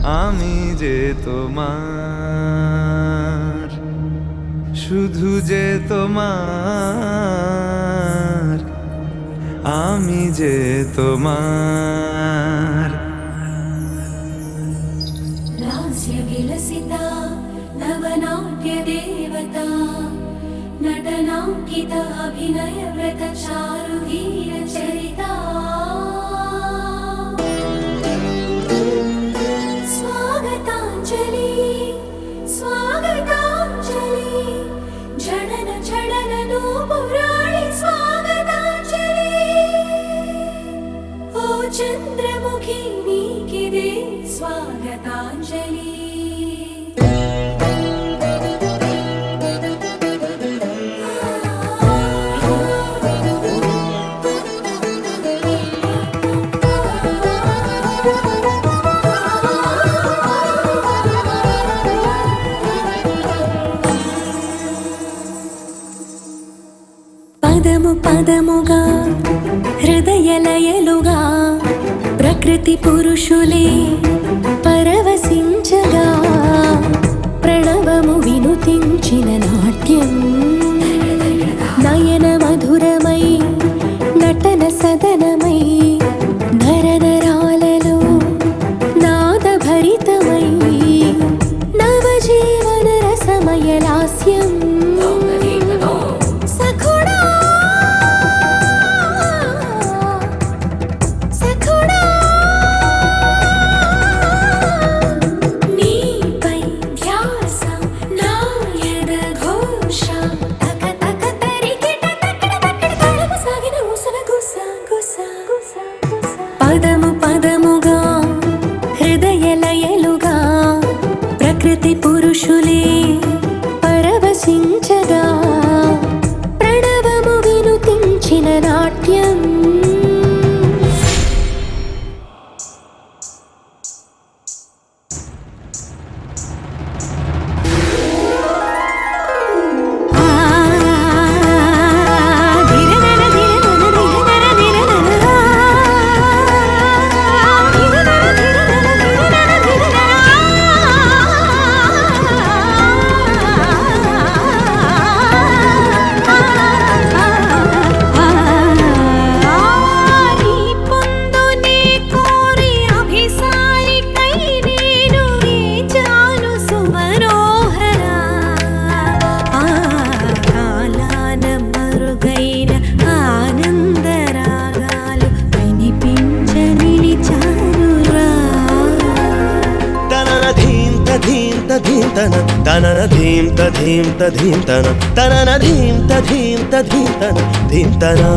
আমি যে তোমার, শুধু যে তোমার, আমি যে তোমার। लास्य विलसिता नवनाट्य देवता नटनाङ्कित अभिनय व्रत चारुधीर चरिता स्वागताञ्जलि स्वागताञ्जलि जनन जनन नूपुराणि स्वागताञ्जलि ओ चन्द्रमुखी नीकिदे स्वागताञ्जलि। పదము పదముగా హృదయలయలుగా ప్రకృతి పురుషులే పరవశించగా ప్రణవము వినుతించిన నాట్యం నయన మధురమై నటన సదనమై నరనరాలలో నాదభరితమై నవజీవన రసమయ లాస్యం పదము పదముగా హృదయలయలుగా ప్రకృతి పురుషులే పరవశించగా ప్రణవము వినుతించిన నాట్యం తనన ధీం తధీం తధీం తన తనన ధీం తధీం తధీం తన ధీం తనా